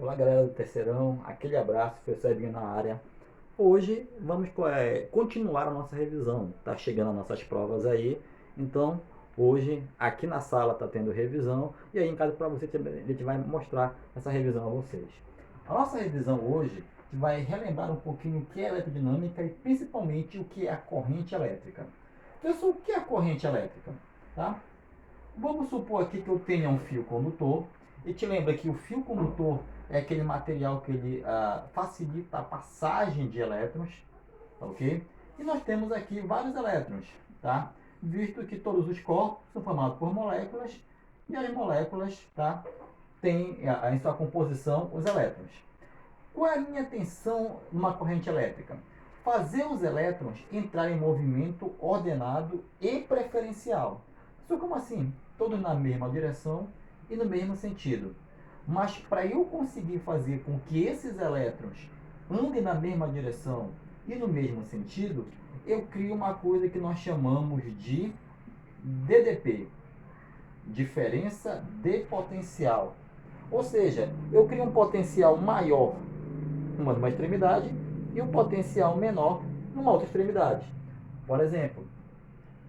Olá galera do Terceirão, aquele abraço, professor Edinho na área. Hoje vamos continuar a nossa revisão, tá chegando as nossas provas aí, então hoje aqui na sala tá tendo revisão e aí em casa para você a gente vai mostrar essa revisão a vocês. A nossa revisão hoje vai relembrar um pouquinho o que é eletrodinâmica e principalmente o que é a corrente elétrica. Pessoal, o que é a corrente elétrica? Tá? Vamos supor aqui que eu tenha um fio condutor e te lembra que o fio condutor é aquele material que ele facilita a passagem de elétrons, tá ok? E nós temos aqui vários elétrons, tá? Visto que todos os corpos são formados por moléculas e as moléculas, tá, têm em sua composição os elétrons. Qual é a minha intenção numa corrente elétrica? Fazer os elétrons entrar em movimento ordenado e preferencial. Só como assim? Todos na mesma direção e no mesmo sentido. Mas para eu conseguir fazer com que esses elétrons andem na mesma direção e no mesmo sentido, eu crio uma coisa que nós chamamos de DDP, diferença de potencial. Ou seja, eu crio um potencial maior numa extremidade e um potencial menor numa outra extremidade. Por exemplo,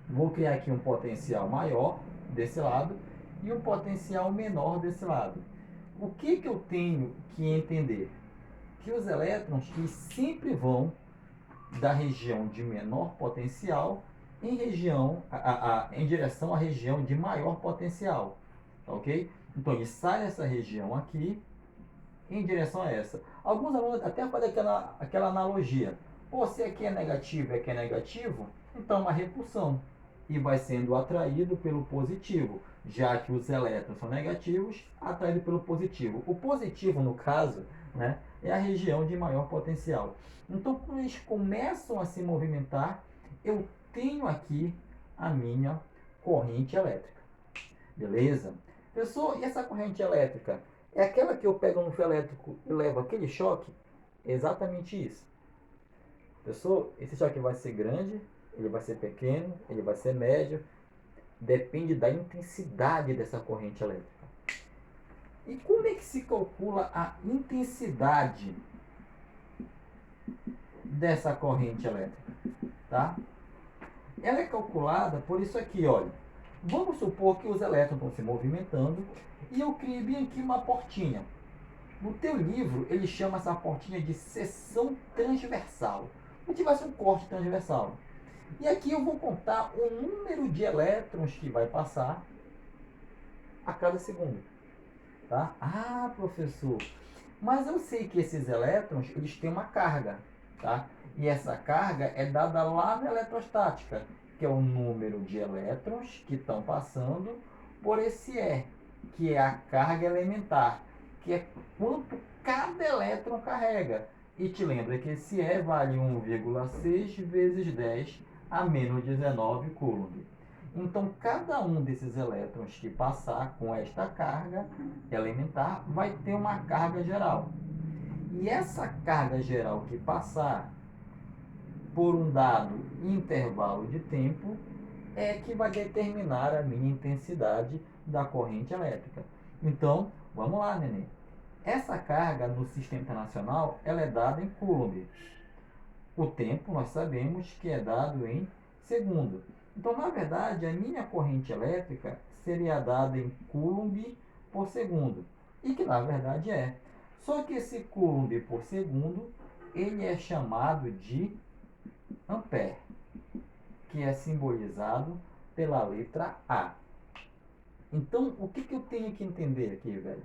vou criar aqui um potencial maior desse lado e um potencial menor desse lado. O que eu tenho que entender? Que os elétrons que sempre vão da região de menor potencial em direção à região de maior potencial. Tá ok? Então ele sai dessa região aqui em direção a essa. Alguns alunos até fazem aquela analogia. Pô, se aqui é negativo e aqui é negativo, então uma repulsão. E vai sendo atraído pelo positivo, já que os elétrons são negativos, atraído pelo positivo. O positivo, no caso, né, é a região de maior potencial. Então, quando eles começam a se movimentar, eu tenho aqui a minha corrente elétrica. Beleza? Pessoal, e essa corrente elétrica? É aquela que eu pego no fio elétrico e levo aquele choque? É exatamente isso. Pessoal, esse choque vai ser grande, ele vai ser pequeno, ele vai ser médio. Depende da intensidade dessa corrente elétrica. E como é que se calcula a intensidade dessa corrente elétrica? Tá? Ela é calculada por isso aqui, olha. Vamos supor que os elétrons estão se movimentando e eu criei bem aqui uma portinha. No teu livro, ele chama essa portinha de seção transversal. Como se tivesse um corte transversal. E aqui eu vou contar o número de elétrons que vai passar a cada segundo. Tá? Ah, professor, mas eu sei que esses elétrons eles têm uma carga. Tá? E essa carga é dada lá na eletrostática, que é o número de elétrons que estão passando por esse E, que é a carga elementar, que é quanto cada elétron carrega. E te lembra que esse E vale 1,6 vezes 10 a menos 19 coulomb. Então, cada um desses elétrons que passar com esta carga elementar vai ter uma carga geral. E essa carga geral que passar por um dado intervalo de tempo é que vai determinar a minha intensidade da corrente elétrica. Então, vamos lá, neném. Essa carga no sistema internacional ela é dada em coulomb. O tempo nós sabemos que é dado em segundo. Então, na verdade, a minha corrente elétrica seria dada em coulomb por segundo. E que na verdade é. Só que esse coulomb por segundo, ele é chamado de ampere, que é simbolizado pela letra A. Então, o que eu tenho que entender aqui, velho?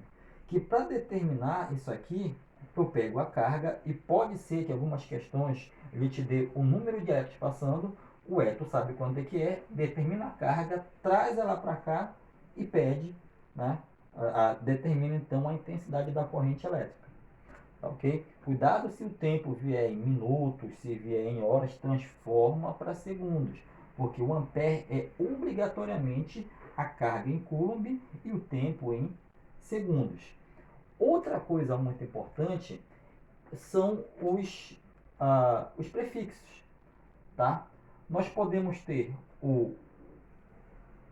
Que para determinar isso aqui, eu pego a carga e pode ser que algumas questões ele te dê o número de elétrons passando, o E tu sabe quanto é que é, determina a carga, traz ela para cá e pede, né? Determina então a intensidade da corrente elétrica. Tá ok? Cuidado se o tempo vier em minutos, se vier em horas, transforma para segundos, porque o ampere é obrigatoriamente a carga em coulomb e o tempo em segundos. Outra coisa muito importante são os prefixos. Tá? Nós podemos ter o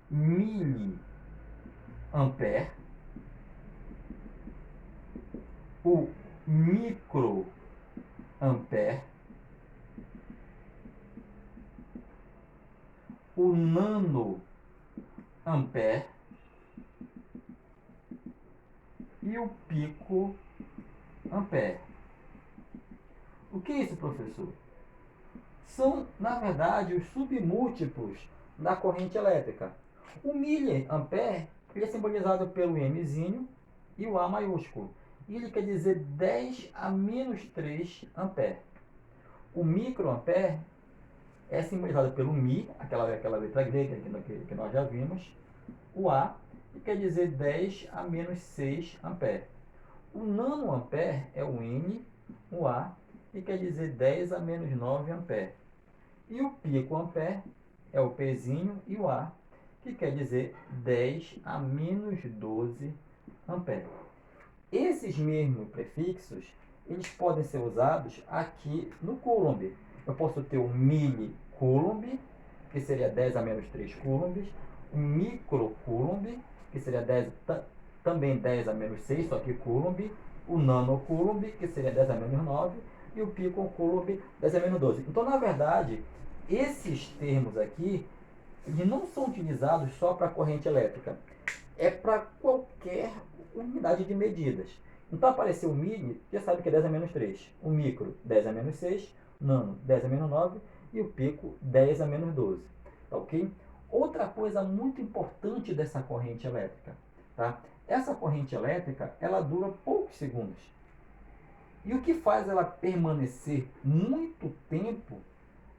miliampere, o microampere, o nanoampere e o picoampere. O que é isso, professor? São, na verdade, os submúltiplos da corrente elétrica. O miliampere ele é simbolizado pelo Mzinho e o A maiúsculo. E ele quer dizer 10 a menos 3 ampere. O microampere é simbolizado pelo Mi, aquela letra grega que nós já vimos, o A, que quer dizer 10 a menos 6 ampere. O nanoampere é o N, o A, que quer dizer 10 a menos 9 ampere. E o picoampere é o Pzinho e o A, que quer dizer 10 a menos 12 ampere. Esses mesmos prefixos, eles podem ser usados aqui no coulomb. Eu posso ter o milicoulomb, que seria 10 a menos 3 coulombs, o microcoulomb, que seria também 10 a menos 6, só que coulomb, o nanocoulomb, que seria 10 a menos 9, e o picocoulomb, 10 a menos 12. Então, na verdade, esses termos aqui, eles não são utilizados só para corrente elétrica, é para qualquer unidade de medidas. Então, apareceu o mili, já sabe que é 10 a menos 3. O micro, 10 a menos 6. Nano, 10 a menos 9. E o pico, 10 a menos 12. Tá ok? Outra coisa muito importante dessa corrente elétrica. Tá? Essa corrente elétrica, ela dura poucos segundos. E o que faz ela permanecer muito tempo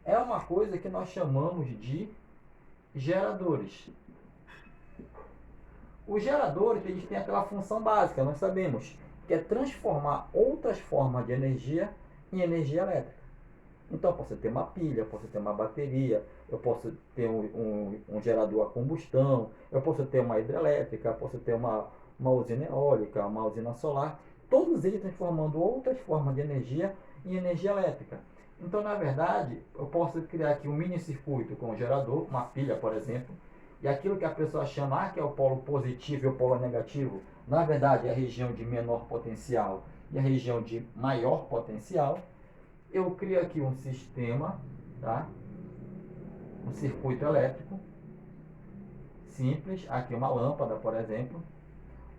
é uma coisa que nós chamamos de geradores. Os geradores, eles têm aquela função básica, nós sabemos, que é transformar outras formas de energia em energia elétrica. Então, eu posso ter uma pilha, eu posso ter uma bateria, eu posso ter um gerador a combustão, eu posso ter uma hidrelétrica, eu posso ter uma usina eólica, uma usina solar, todos eles transformando outras formas de energia em energia elétrica. Então, na verdade, eu posso criar aqui um mini circuito com um gerador, uma pilha, por exemplo, e aquilo que a pessoa chama que é o polo positivo e o polo negativo, na verdade é a região de menor potencial e a região de maior potencial. Eu crio aqui um sistema, tá? Um circuito elétrico simples, aqui uma lâmpada, por exemplo.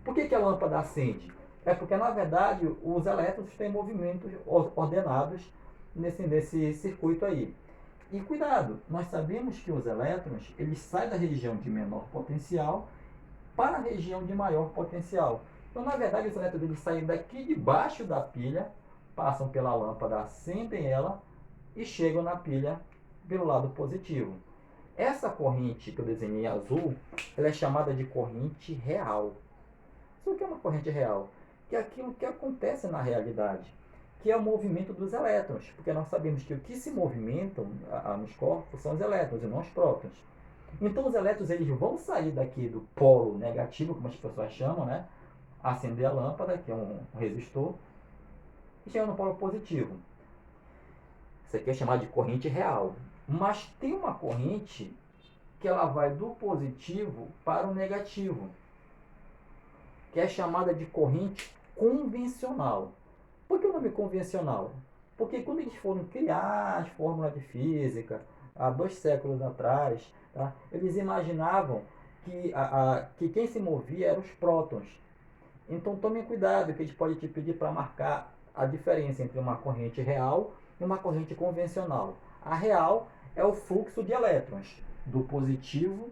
Por que a lâmpada acende? É porque, na verdade, os elétrons têm movimentos ordenados nesse circuito aí. E cuidado, nós sabemos que os elétrons, eles saem da região de menor potencial para a região de maior potencial. Então, na verdade, os elétrons eles saem daqui debaixo da pilha, passam pela lâmpada, acendem ela e chegam na pilha pelo lado positivo. Essa corrente que eu desenhei azul, ela é chamada de corrente real. Isso que é uma corrente real? Que é aquilo que acontece na realidade, que é o movimento dos elétrons, porque nós sabemos que o que se movimentam nos corpos são os elétrons e não os prótons. Então, os elétrons eles vão sair daqui do polo negativo, como as pessoas chamam, né? Acender a lâmpada, que é um resistor, e chegar no polo positivo. Isso aqui é chamado de corrente real. Mas tem uma corrente que ela vai do positivo para o negativo, que é chamada de corrente convencional. Por que o nome convencional? Porque quando eles foram criar as fórmulas de física, há 2 séculos atrás, tá, eles imaginavam que quem se movia eram os prótons. Então tome cuidado, que eles podem te pedir para marcar a diferença entre uma corrente real e uma corrente convencional. A real é o fluxo de elétrons do positivo,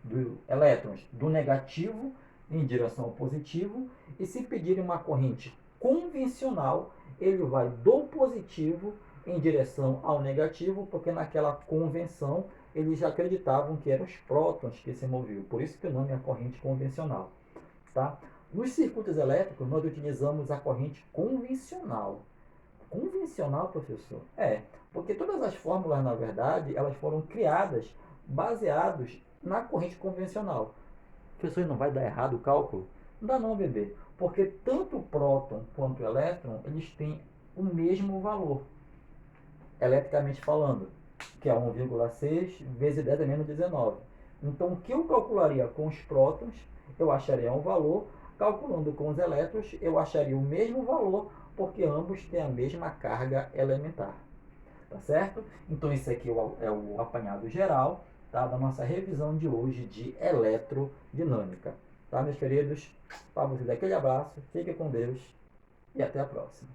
do elétrons do negativo em direção ao positivo, e se pedirem uma corrente convencional, ele vai do positivo em direção ao negativo, porque naquela convenção eles já acreditavam que eram os prótons que se moviam, por isso que o nome é corrente convencional. Tá? Nos circuitos elétricos, nós utilizamos a corrente convencional. Convencional, professor? Porque todas as fórmulas, na verdade, elas foram criadas baseadas na corrente convencional. Professor, não vai dar errado o cálculo? Não dá não, bebê. Porque tanto o próton quanto o elétron, eles têm o mesmo valor, eletricamente falando, que é 1,6 vezes 10 a menos 19. Então, o que eu calcularia com os prótons, eu acharia um valor, Calculando com os elétrons, eu acharia o mesmo valor, porque ambos têm a mesma carga elementar. Tá certo? Então, esse aqui é o apanhado geral, tá, da nossa revisão de hoje de eletrodinâmica. Tá, meus queridos? Para vocês, aquele abraço, fique com Deus e até a próxima.